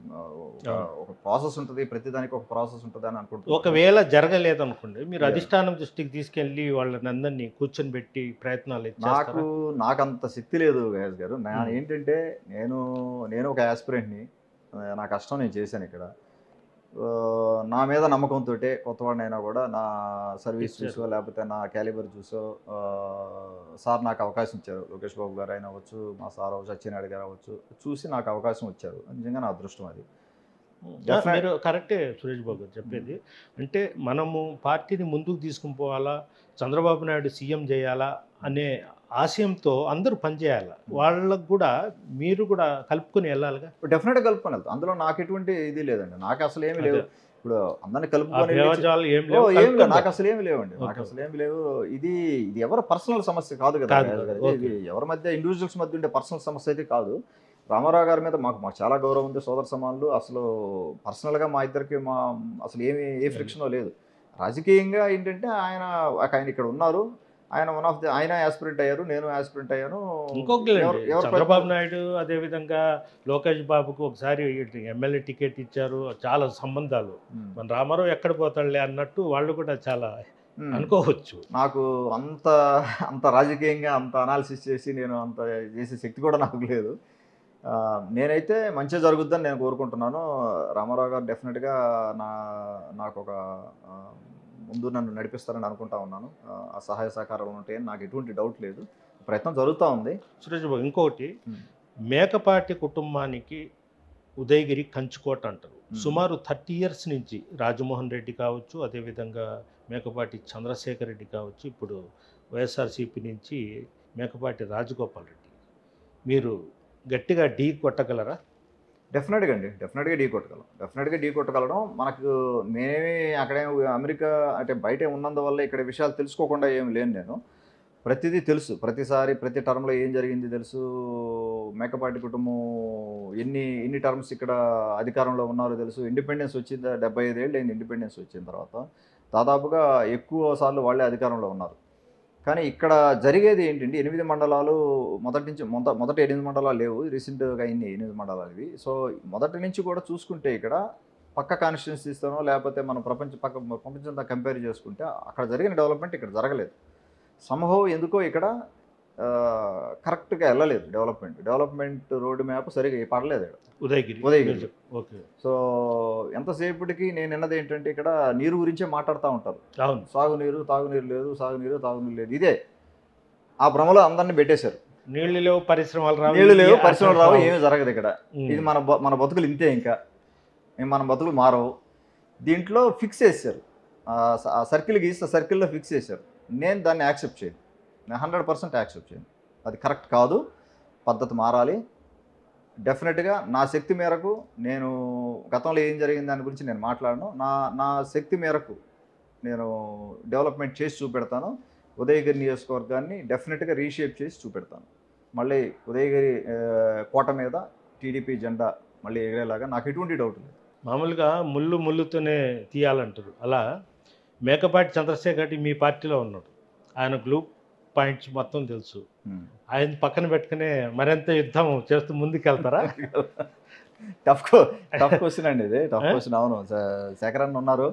ఒక ప్రాసెస్ ఉంటుంది, ప్రతిదానికి ఒక ప్రాసెస్ ఉంటుంది అని అనుకుంటున్నాను. ఒకవేళ జరగలేదు అనుకోండి, మీరు అధిష్టానం దృష్టికి తీసుకెళ్ళి వాళ్ళని అందరినీ కూర్చొని పెట్టి ప్రయత్నాలు నాకు అంత శక్తి లేదు గయాస్ గారు. నేను ఏంటంటే నేను ఒక యాస్పిరెంట్ని, నా కష్టం నేను చేశాను ఇక్కడ. నా మీద నమ్మకంతో కొత్తవాడినైనా కూడా నా సర్వీస్ చూసో లేకపోతే నా క్యాలిబర్ చూసో సార్ నాకు అవకాశం ఇచ్చారు. లోకేష్ బాబు గారు అయినా అవ్వచ్చు, మా సార్ అవ్వచ్చు, సత్యనారాయణ గారు అవ్వచ్చు, చూసి నాకు అవకాశం ఇచ్చారు. నిజంగా నా అదృష్టం అది. మీరు కరెక్టే సురేష్ బాబు గారు చెప్పేది. అంటే మనము పార్టీని ముందుకు తీసుకుని పోవాలా, చంద్రబాబు నాయుడు సీఎం చేయాలా అనే ఆశయంతో అందరూ పనిచేయాలి. వాళ్ళకు కూడా మీరు కూడా కలుపుకొని వెళ్ళాలిగా. డెఫినెట్గా కలుపుకొని వెళ్తాం, అందులో నాకు ఎటువంటి ఇది లేదండి, నాకు అసలు ఏమి లేవు. ఇప్పుడు అందరిని కలుపుకొని భేజాలు ఏం ఏం లేవు, లేవు. నాకు అసలు ఏమి లేవండి, నాకు అసలు ఏమి లేవు. ఇది ఇది ఎవరి పర్సనల్ సమస్య కాదు కదా, ఇది ఎవరి మధ్య ఇండివిజువల్స్ మధ్య ఉండే పర్సనల్ సమస్య అయితే కాదు. రామారావు గారి మీద మాకు చాలా గౌరవం ఉంది, సోదర సమానులు. అసలు పర్సనల్గా మా ఇద్దరికి అసలు ఏ ఫ్రిక్షనో లేదు. రాజకీయంగా ఏంటంటే ఆయన ఇక్కడ ఉన్నారు, ఆయన ఆయన యాస్పిరెంట్ అయ్యారు, నేను యాస్పిరెంట్ అయ్యాను. ఇంకొకటి చంద్రబాబు నాయుడు అదేవిధంగా లోకేష్ బాబుకు ఒకసారి ఎమ్మెల్యే టికెట్ ఇచ్చారు, చాలా సంబంధాలు. మన రామారావు ఎక్కడ పోతాడులే అన్నట్టు వాళ్ళు కూడా చాలా అనుకోవచ్చు. నాకు అంత రాజకీయంగా అంత అనాలిసిస్ చేసి నేను అంత చేసే శక్తి కూడా నాకు లేదు. నేనైతే మంచిగా జరుగుద్దని నేను కోరుకుంటున్నాను. రామారావు గారు డెఫినెట్గా నాకు ఒక ముందు నన్ను నడిపిస్తారని అనుకుంటా ఉన్నాను. ఆ సహాయ సహకారాలు ఉంటాయని నాకు ఎటువంటి డౌట్ లేదు, ప్రయత్నం జరుగుతూ ఉంది. సురేష్ బాబు, ఇంకొకటి మేకపాటి కుటుంబానికి ఉదయగిరి కంచుకోట అంటారు. సుమారు 30 years నుంచి రాజమోహన్ రెడ్డి కావచ్చు, అదేవిధంగా మేకపాటి చంద్రశేఖర్ రెడ్డి కావచ్చు, ఇప్పుడు వైఎస్ఆర్సీపీ నుంచి మేకపాటి రాజగోపాల్ రెడ్డి, మీరు గట్టిగా ఢీ కొట్టగలరా? డెఫినెట్గా అండి, డెఫినెట్గా ఢీ కొట్టగలడం. మనకు మేమేమి అక్కడే అమెరికా అంటే బయట ఉన్నందువల్ల ఇక్కడ విషయాలు తెలుసుకోకుండా ఏమి లేను నేను. ప్రతిదీ తెలుసు, ప్రతిసారి ప్రతి టర్మ్లో ఏం జరిగింది తెలుసు. మేకపాటి కుటుంబం ఎన్ని టర్మ్స్ ఇక్కడ అధికారంలో ఉన్నారో తెలుసు. ఇండిపెండెన్స్ వచ్చింది 75 ఏళ్ళు అయింది ఇండిపెండెన్స్ వచ్చిన తర్వాత. దాదాపుగా ఎక్కువ సార్లు వాళ్ళే అధికారంలో ఉన్నారు. కానీ ఇక్కడ జరిగేది ఏంటంటే 8 మండలాలు మొదటి 8 మండలాలు లేవు, రీసెంట్గా అయింది 8 మండలాలు ఇవి. సో మొదటి నుంచి కూడా చూసుకుంటే ఇక్కడ పక్క కాన్స్టిట్యున్సీస్తోనో లేకపోతే మనం ప్రపంచంతో కంపేర్ చేసుకుంటే అక్కడ జరిగిన డెవలప్మెంట్ ఇక్కడ జరగలేదు. సంభవం ఎందుకో ఇక్కడ కరెక్ట్గా వెళ్ళలేదు. డెవలప్మెంట్ రోడ్ మ్యాప్ సరిగా పడలేదు ఉదయగిరి. ఓకే. సో ఎంతసేపటికి నేను విన్నది ఏంటంటే ఇక్కడ నీరు గురించే మాట్లాడుతూ ఉంటారు. తాగునీరు తాగునీరు లేదు, ఇదే ఆ భ్రమలో అందరినీ పెట్టేశారు. నీళ్లు లేవు, పరిశ్రమలు రావు, ఏమీ జరగదు ఇక్కడ. ఇది మన బతుకులు ఇంతే, ఇంకా మన బతుకులు మారవు. దీంట్లో ఫిక్స్ చేశారు, ఆ సర్కిల్ గీస్తే సర్కిల్లో ఫిక్స్ చేశారు. నేను దాన్ని యాక్సెప్ట్ చేయను, నేను 100% యాక్సెప్ట్ చేయను. అది కరెక్ట్ కాదు, పద్ధతి మారాలి. డెఫినెట్గా నా శక్తి మేరకు నేను గతంలో ఏం జరిగింది దాని గురించి నేను మాట్లాడను. నా శక్తి మేరకు నేను డెవలప్మెంట్ చేసి చూపెడతాను. ఉదయగిరి నియోజకవర్గాన్ని డెఫినెట్గా రీషేప్ చేసి చూపెడతాను. మళ్ళీ ఉదయగిరి కోట మీద టీడీపీ జెండా మళ్ళీ ఎగిరేలాగా నాకు ఎటువంటి డౌట్ లేదు. మామూలుగా ముళ్ళుతోనే తీయాలంటారు, అలా మేకపాటి చంద్రశేఖర్ రెడ్డి మీ పార్టీలో ఉన్నాడు, ఆయన గ్రూప్ పాయింట్స్ మొత్తం తెలుసు. ఆయన పక్కన పెట్టుకునే మరింత యుద్ధం చేస్తూ ముందుకెళ్తారా? టఫ్ క్వశ్చన్ అండి ఇది, టఫ్ క్వశ్చన్. అవును, శేఖరన్ ఉన్నారు,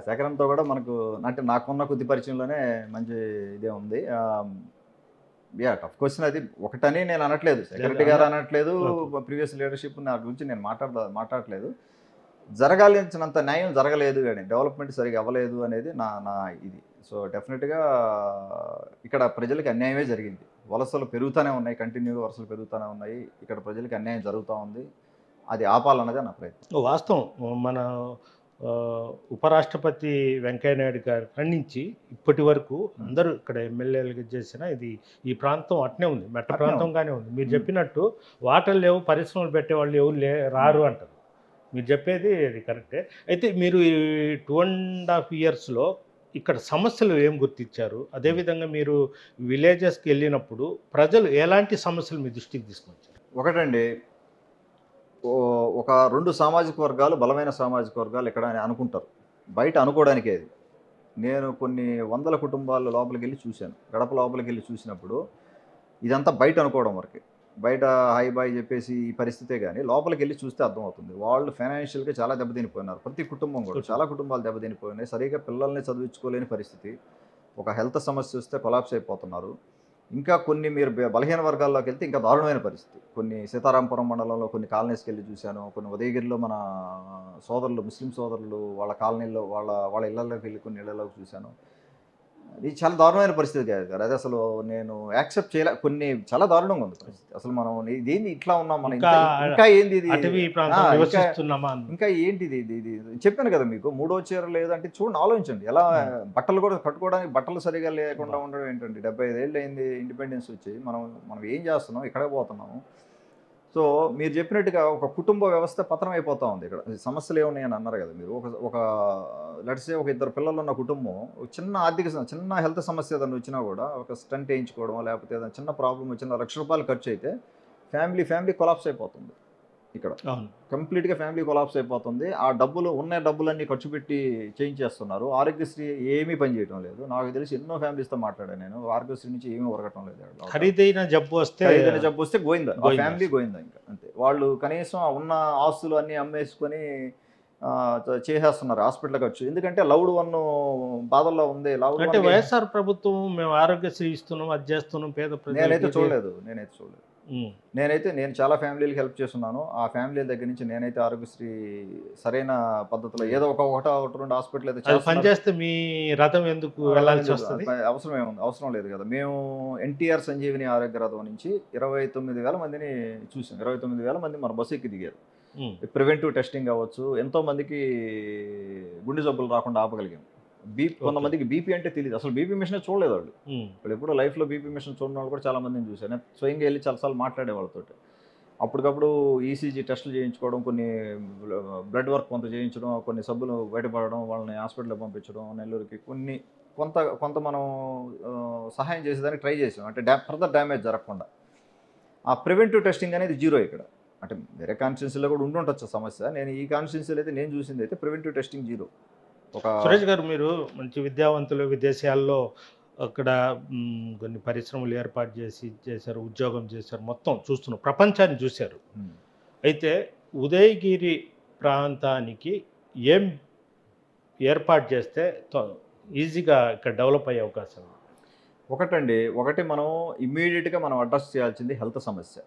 శేఖరన్తో కూడా మనకు అంటే నాకున్న కొద్ది పరిచయంలోనే మంచి ఇదే ఉంది. టఫ్ క్వశ్చన్ అది. ఒకటని నేను అనట్లేదు, సెక్రటరీ గారు అనట్లేదు, ప్రీవియస్ లీడర్షిప్ నా గురించి నేను మాట్లాడట్లేదు. జరగాల్సినంత న్యాయం జరగలేదు, కానీ డెవలప్మెంట్ సరిగా అవ్వలేదు అనేది నా ఇది. సో డెఫినెట్గా ఇక్కడ ప్రజలకు అన్యాయమే జరిగింది. వలసలు పెరుగుతూనే ఉన్నాయి, కంటిన్యూగా వలసలు పెరుగుతూనే ఉన్నాయి. ఇక్కడ ప్రజలకు అన్యాయం జరుగుతూ ఉంది, అది ఆపాలన్నదే నా ప్రయత్నం. వాస్తవం. మన ఉపరాష్ట్రపతి వెంకయ్యనాయుడు గారి నుంచి ఇప్పటి వరకు అందరూ ఇక్కడ ఎమ్మెల్యేలుగా చేసిన ఈ ప్రాంతం అట్నే ఉంది, మెట్ట ప్రాంతంగానే ఉంది. మీరు చెప్పినట్టు వాటర్ లేవు, పరిశ్రమలు పెట్టేవాళ్ళు ఎవరు రారు అంటారు. మీరు చెప్పేది అది కరెక్టే. అయితే మీరు ఈ 2.5 yearsలో ఇక్కడ సమస్యలు ఏం గుర్తించారు? అదేవిధంగా మీరు విలేజెస్కి వెళ్ళినప్పుడు ప్రజలు ఎలాంటి సమస్యలు మీ దృష్టికి తీసుకొచ్చారు? ఒకటండి, ఒక 2 సామాజిక వర్గాలు, బలమైన సామాజిక వర్గాలు ఇక్కడ అనుకుంటారు, బయట అనుకోవడానికే అది. నేను కొన్ని వందల కుటుంబాల లోపలికి వెళ్ళి చూశాను, గడప లోపలికి వెళ్ళి చూసినప్పుడు ఇదంతా బయట అనుకోవడం వరకే. బయట హై బాయ్ చెప్పేసి ఈ పరిస్థితే, కానీ లోపలికి వెళ్ళి చూస్తే అర్థమవుతుంది. వాళ్ళు ఫైనాన్షియల్గా చాలా దెబ్బతినిపోయినారు, ప్రతి కుటుంబం కూడా చాలా కుటుంబాలు దెబ్బతినిపోయినాయి. సరిగ్గా పిల్లల్ని చదివించుకోలేని పరిస్థితి, ఒక హెల్త్ సమస్య వస్తే కొలాప్స్ అయిపోతున్నారు. ఇంకా కొన్ని మీరు బలహీన వర్గాల్లోకి వెళ్తే ఇంకా దారుణమైన పరిస్థితి. కొన్ని సీతారాంపురం మండలంలో కొన్ని కాలనీస్కి వెళ్ళి చూశాను, కొన్ని ఉదయగిరిలో మన సోదరులు, ముస్లిం సోదరులు వాళ్ళ కాలనీల్లో వాళ్ళ ఇళ్లలోకి వెళ్ళి కొన్ని ఇళ్లలోకి చూశాను. ఇది చాలా దారుణమైన పరిస్థితి కాదు గారు. అది అసలు నేను యాక్సెప్ట్ చేయలే. కొన్ని చాలా దారుణంగా ఉంది పరిస్థితి. అసలు మనం ఇదేంది ఇట్లా ఉన్నాం మనం, ఇంకా ఇంకా ఏంది ఇది, అటవీ ప్రాంతం నివసిస్తున్నామా ఇంకా ఏంటిది ఇది ఇది చెప్పాను కదా మీకు. మూడో చీర లేదంటే చూడండి, ఆలోచించండి. ఎలా బట్టలు కూడా కట్టుకోవడానికి బట్టలు సరిగా లేకుండా ఉండడం ఏంటండి. 75 ఏళ్ళు అయింది ఇండిపెండెన్స్ వచ్చి. మనం ఏం చేస్తున్నాం, ఎక్కడికి పోతున్నాము. సో మీరు చెప్పినట్టుగా ఒక కుటుంబ వ్యవస్థ పతనం అయిపోతూ ఉంది. ఇక్కడ సమస్యలు ఏమున్నాయని అన్నారు కదా మీరు. ఒక లెట్స్ సే ఒక ఇద్దరు పిల్లలు ఉన్న కుటుంబం, చిన్న ఆర్థిక చిన్న హెల్త్ సమస్య ఏదైనా వచ్చినా కూడా ఒక స్టంట్ వేయించుకోవడం, లేకపోతే ఏదైనా చిన్న ప్రాబ్లం వచ్చిన ₹1,00,000 ఖర్చు అయితే ఫ్యామిలీ కొలాప్స్ అయిపోతుంది. ఇక్కడ కంప్లీట్గా ఫ్యామిలీ కొలాప్స్ అయిపోతుంది. ఆ డబ్బులన్నీ ఖర్చు పెట్టి చేయించేస్తున్నారు. ఆరోగ్యశ్రీ ఏమీ పని చేయడం లేదు. నాకు తెలిసి ఎన్నో ఫ్యామిలీస్తో మాట్లాడాను నేను. ఆరోగ్యశ్రీ నుంచి ఏమీ ఉరగటం లేదు. ఖరీదైన జబ్బు వస్తే గోయిందా, ఫ్యామిలీ గోయిందా ఇంకా అంతే. వాళ్ళు కనీసం ఉన్న ఆస్తులు అన్నీ అమ్మేసుకొని చేసేస్తున్నారు హాస్పిటల్ ఖర్చు. ఎందుకంటే లౌడ్ వన్ బాధల్లో ఉంది. అంటే వైఎస్ఆర్ ప్రభుత్వం మేము ఆరోగ్యశ్రీ ఇస్తున్నాం, అది చేస్తున్నాం, పేద ప్రజలు. నేనైతే చూడలేదు. నేను చాలా ఫ్యామిలీలకు హెల్ప్ చేస్తున్నాను. ఆ ఫ్యామిలీల దగ్గర నుంచి నేనైతే ఆరోగ్యశ్రీ సరైన పద్ధతిలో ఏదో ఒకటి 2 హాస్పిటల్ అయితే పనిచేస్తే మీ రథం ఎందుకు వెళ్ళాల్సి వస్తుంది? అవసరం లేదు కదా. మేము ఎన్టీఆర్ సంజీవిని ఆరోగ్య రథం నుంచి 29,000 మందిని చూసాం. 29,000 మంది మన బస్సు ఎక్కి దిగారు. ప్రివెంటివ్ టెస్టింగ్ అవ్వచ్చు, ఎంతో మందికి గుండె జబ్బులు రాకుండా ఆపగలిగాం. కొంతమందికి బీపీ అంటే తెలియదు, అసలు బీపీ మిషన్ చూడలేదు వాళ్ళు. ఇప్పుడు ఎప్పుడు లైఫ్లో బీపీ మిషన్ చూడని వాళ్ళు కూడా చాలా మందిని చూశాను. నేను స్వయంగా వెళ్ళి చాలాసార్లు మాట్లాడే వాళ్ళతో. అప్పటికప్పుడు ఈసీజీ టెస్టులు చేయించుకోవడం, కొన్ని బ్లడ్ వర్క్ కొంత చేయించడం, కొన్ని సబ్బులు బయటపడడం, వాళ్ళని హాస్పిటల్కి పంపించడం, నెల్లూరుకి కొంత మనం సహాయం చేసేదానికి ట్రై చేసాం. అంటే ఫర్దర్ డ్యామేజ్ జరగకుండా. ఆ ప్రివెంటివ్ టెస్టింగ్ అనేది జీరో ఇక్కడ. అంటే వేరే కాన్స్టిట్యున్సీలో కూడా ఉండుండొచ్చు సమస్య. నేను ఈ కాన్స్టిట్యున్సీలో అయితే నేను చూసింది అయితే ప్రివెంటివ్ టెస్టింగ్ జీరో. సురేష్ గారు, మీరు మంచి విద్యావంతులు, విదేశాల్లో అక్కడ కొన్ని పరిశ్రమలు ఏర్పాటు చేశారు, ఉద్యోగం చేశారు, మొత్తం చూస్తున్నారు, ప్రపంచాన్ని చూశారు. అయితే ఉదయగిరి ప్రాంతానికి ఏం ఏర్పాటు చేస్తే ఈజీగా ఇక్కడ డెవలప్ అయ్యే అవకాశం? ఒకటి మనం ఇమ్మీడియట్గా మనం అడ్రస్ చేయాల్సింది హెల్త్ సమస్య.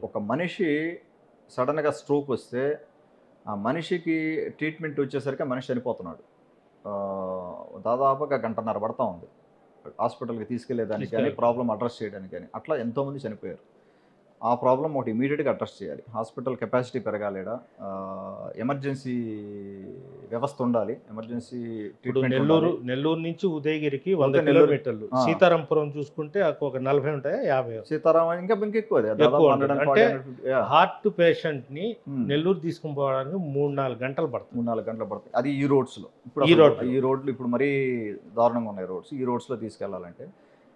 ఒక మనిషి సడన్గా స్ట్రోక్ వస్తే ఆ మనిషికి ట్రీట్మెంట్ వచ్చేసరికి మనిషి చనిపోతున్నాడు. దాదాపుగా 1.5 గంట పడతా ఉంది హాస్పిటల్కి తీసుకెళ్లేదానికి కానీ, ప్రాబ్లం అడ్రస్ చేయడానికి కానీ. అట్లా ఎంతోమంది చనిపోయారు. ఆ ప్రాబ్లం ఒకటి ఇమీడియట్గా అడ్రస్ చేయాలి. హాస్పిటల్ కెపాసిటీ పెరగాలేడా, ఎమర్జెన్సీ వ్యవస్థ ఉండాలి. Emergency treatment. నెల్లూరు నుంచి ఉదయగిరికి 100 కిలోమీటర్లు. సీతారాంపురం చూసుకుంటే ఒక 40 ఉంటాయా, 50? సీతారాం ఇంకా ఎక్కువ. అంటే హార్ట్ పేషెంట్ ని నెల్లూరు తీసుకుని పోవడానికి 3-4 గంటలు పడుతుంది. అది ఈ రోడ్స్లో. ఈ రోడ్లు ఇప్పుడు మరీ దారుణంగా ఉన్నాయి రోడ్స్. ఈ రోడ్స్లో తీసుకెళ్లాలంటే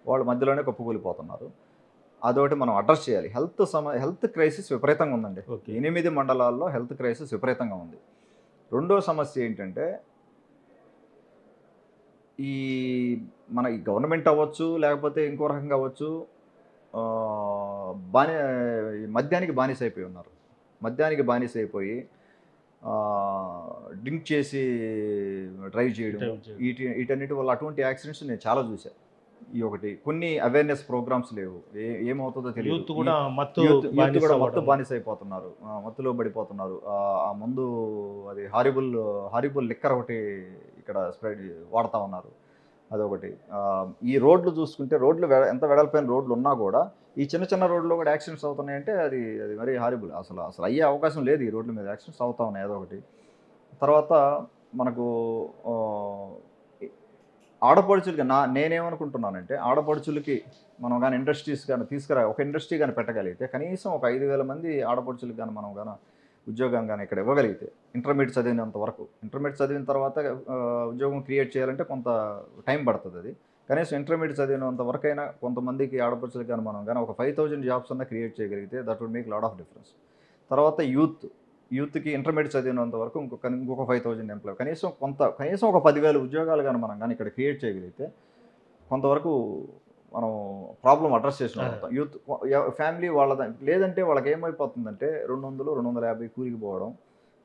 వాళ్ళు మధ్యలోనే కప్పుకూలిపోతున్నారు. అదొకటి మనం అడ్రస్ చేయాలి. హెల్త్ క్రైసిస్ విపరీతంగా ఉందండి. 8 మండలాల్లో హెల్త్ క్రైసిస్ విపరీతంగా ఉంది. రెండో సమస్య ఏంటంటే, మన ఈ గవర్నమెంట్ అవ్వచ్చు, లేకపోతే ఇంకో రకంగా అవ్వచ్చు, మద్యానికి బానిస అయిపోయి ఉన్నారు. మద్యానికి బానిస అయిపోయి డ్రింక్ చేసి డ్రైవ్ చేయడం, వీటన్నిటి వల్ల అటువంటి యాక్సిడెంట్స్ నేను చాలా చూశాను. ఈ ఒకటి. కొన్ని అవేర్నెస్ ప్రోగ్రామ్స్ లేవు. ఏమవుతుందో తెలియదు. యూత్ కూడా మత్తు బానిస అయిపోతున్నారు, మత్తులో పడిపోతున్నారు. ఆ ముందు అది హారిబుల్ లిక్కర్ ఒకటి ఇక్కడ స్ప్రెడ్ వాడుతూ ఉన్నారు. అదొకటి. ఈ రోడ్లు చూసుకుంటే, రోడ్లు ఎంత వెడల్పోయిన రోడ్లు ఉన్నా కూడా ఈ చిన్న రోడ్లో కూడా యాక్సిడెంట్స్ అవుతున్నాయంటే అది మరీ హారిబుల్. అసలు అయ్యే అవకాశం లేదు. ఈ రోడ్ల మీద యాక్సిడెంట్స్ అవుతా ఉన్నాయి. అదొకటి. తర్వాత మనకు ఆడపడుచులకి నేనేమనుకుంటున్నానంటే, ఆడపడుచులకి మనం కానీ ఇండస్ట్రీస్ కానీ ఒక ఇండస్ట్రీ కానీ పెట్టగలిగితే, కనీసం ఒక 5,000 మంది ఆడపడుచులకి కానీ మనం కానీ ఉద్యోగం కానీ ఇక్కడ ఇవ్వగలిగితే, ఇంటర్మీడియట్ చదివినంత వరకు. ఇంటర్మీడియట్ చదివిన తర్వాత ఉద్యోగం క్రియేట్ చేయాలంటే కొంత టైం పడుతుంది. అది కనీసం ఇంటర్మీడియట్ చదివినంత వరకు అయినా కొంతమందికి ఆడపడుచులకి కానీ మనం కానీ ఒక 5,000 జాబ్స్ అన్నా క్రియేట్ చేయగలిగితే that would make lot of difference. తర్వాత యూత్కి ఇంటర్మీడియట్ చదివినంత వరకు ఇంకొక 5,000 ఎంప్లాయ్, కనీసం ఒక 10,000 ఉద్యోగాలు కానీ మనం కానీ ఇక్కడ క్రియేట్ చేయగలిగితే కొంతవరకు మనం ప్రాబ్లం అడ్రస్ చేసిన యూత్ ఫ్యామిలీ వాళ్ళ. లేదంటే వాళ్ళకి ఏమైపోతుందంటే 200-250 కూలికి పోవడం,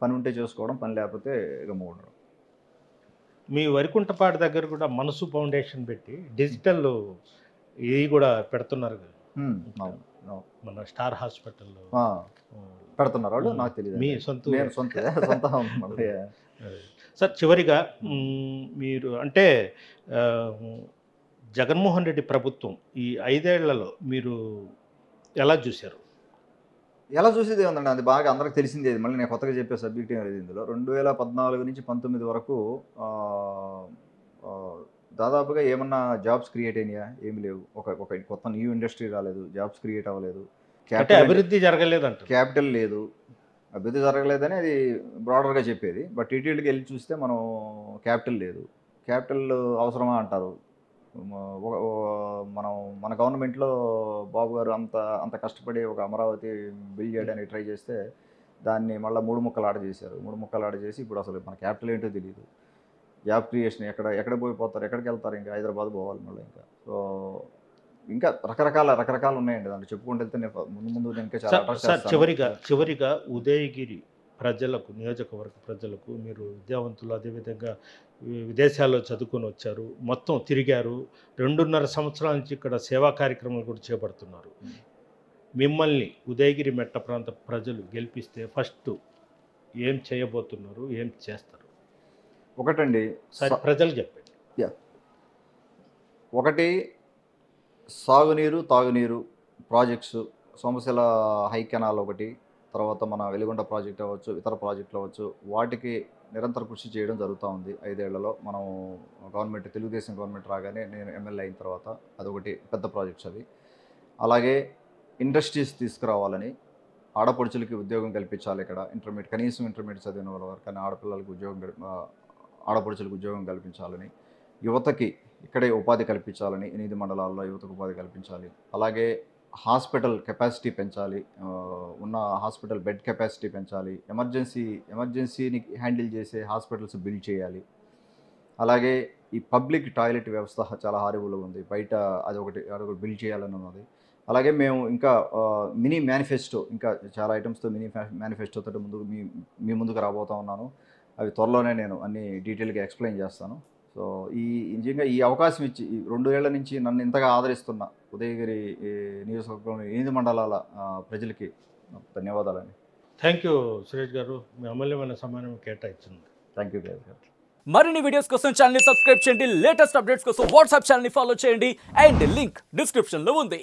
పని ఉంటే చేసుకోవడం, పని లేకపోతే గమ్ముకుండడం. మీ వరికుంటపాటి దగ్గర కూడా మనసు ఫౌండేషన్ పెట్టి డిజిటల్ ఇది కూడా పెడుతున్నారు కదా, మన స్టార్ హాస్పిటల్లో పెడుతున్నారు వాళ్ళు. నాకు తెలియదు. మీ సొంత సార్, చివరిగా మీరు అంటే జగన్మోహన్ రెడ్డి ప్రభుత్వం ఈ 5 ఏళ్లలో మీరు ఎలా చూశారు? ఎలా చూసేది ఏముందండి, అది బాగా అందరికి తెలిసిందే. ఇది మళ్ళీ నేను కొత్తగా చెప్పే సబ్జెక్ట్ ఏం లేదు ఇందులో. 2014 నుంచి 19 వరకు దాదాపుగా ఏమన్నా జాబ్స్ క్రియేట్ అయినాయా? ఏమి లేవు. ఒక కొత్త న్యూ ఇండస్ట్రీ రాలేదు, జాబ్స్ క్రియేట్ అవ్వలేదు, అంటే అభివృద్ధి జరగలేదంట. క్యాపిటల్ లేదు, అభివృద్ధి జరగలేదని అది బ్రాడర్గా చెప్పేది. బట్ డీటెయిల్కి వెళ్ళి చూస్తే మనం క్యాపిటల్ లేదు, క్యాపిటల్ అవసరమా అంటారు. మనం మన గవర్నమెంట్లో బాబు గారు అంత కష్టపడి ఒక అమరావతి బిల్డ్ చేయడానికి ట్రై చేస్తే దాన్ని మళ్ళీ 3 ముక్కలు ఆడ చేశారు. 3 ముక్కలు ఆడ చేసి ఇప్పుడు అసలు మన క్యాపిటల్ ఏంటో తెలియదు. జాబ్ క్రియేషన్ ఎక్కడ పోయిపోతారు, ఎక్కడికి వెళ్తారు, ఇంకా హైదరాబాద్ పోవాలి మళ్ళీ. సో ఇంకా రకరకాలు ఉన్నాయండి. దాంట్లో చెప్పుకుంటూ వెళ్తే ముందు నేను ఇంకా చాలా అడ్రస్ సార్, చేస్తాను. చివరిగా ఉదయగిరి ప్రజలకు, నియోజకవర్గ ప్రజలకు, మీరు విద్యావంతులు, అదేవిధంగా విదేశాల్లో చదువుకొని వచ్చారు, మొత్తం తిరిగారు, 2.5 సంవత్సరాల నుంచి ఇక్కడ సేవా కార్యక్రమాలు కూడా చేపడుతున్నారు. మిమ్మల్ని ఉదయగిరి మెట్ట ప్రాంత ప్రజలు గెలిపిస్తే ఫస్ట్ ఏం చేయబోతున్నారు, ఏం చేస్తారు? ఒకటండి, సరే ప్రజలు చెప్పండి. ఒకటి సాగునీరు, తాగునీరు ప్రాజెక్ట్స్, సోమశిల హై కెనాల్ ఒకటి, తర్వాత మన వెలిగొండ ప్రాజెక్ట్ అవ్వచ్చు, ఇతర ప్రాజెక్టులు అవ్వచ్చు, వాటికి నిరంతర కృషి చేయడం జరుగుతూ ఉంది 5 ఏళ్లలో. మనం గవర్నమెంట్, తెలుగుదేశం గవర్నమెంట్ రాగానే నేను ఎమ్మెల్యే అయిన తర్వాత అదొకటి పెద్ద ప్రాజెక్ట్స్ అవి. అలాగే ఇండస్ట్రీస్ తీసుకురావాలని, ఆడపడుచులకి ఉద్యోగం కల్పించాలి. ఇక్కడ కనీసం ఇంటర్మీడియట్ చదివిన వాళ్ళ వరకు, కానీ ఆడపిల్లలకి ఆడపడుచులకు ఉద్యోగం కల్పించాలని, యువతకి ఇక్కడే ఉపాధి కల్పించాలని, 8 మండలాల్లో యువతకు ఉపాధి కల్పించాలి. అలాగే హాస్పిటల్ కెపాసిటీ పెంచాలి, ఉన్న హాస్పిటల్ బెడ్ కెపాసిటీ పెంచాలి, ఎమర్జెన్సీని హ్యాండిల్ చేసే హాస్పిటల్స్ బిల్డ్ చేయాలి. అలాగే ఈ పబ్లిక్ టాయిలెట్ వ్యవస్థ చాలా హారిబుల్గా ఉంది, బయట అదొకటి బిల్డ్ చేయాలని ఉన్నది. అలాగే మేము ఇంకా మినీ మేనిఫెస్టో, ఇంకా చాలా ఐటమ్స్తో మినీ మేనిఫెస్టోతో మీ ముందుకు రాబోతా ఉన్నాను. అవి త్వరలోనే నేను అన్ని డీటెయిల్గా ఎక్స్ప్లెయిన్ చేస్తాను. సో నిజంగా ఈ అవకాశం ఇచ్చి, ఈ 2 ఏళ్ల నుంచి నన్ను ఇంతగా ఆదరిస్తున్న ఉదయగిరి నియోజకవర్గంలోని 8 మండలాల ప్రజలకి ధన్యవాదాలండి. థ్యాంక్ యూ సురేష్ గారు, మీ అమూల్యమైన సమయం కేటాయించింది. థ్యాంక్ యూ గారు. మరిన్ని వీడియోస్ కోసం ఛానల్ ని సబ్స్క్రైబ్ చేయండి, లేటెస్ట్ అప్డేట్స్ కోసం వాట్సాప్ ఛానల్ ని ఫాలో చేయండి, అండ్ లింక్ డిస్క్రిప్షన్ లో ఉంది.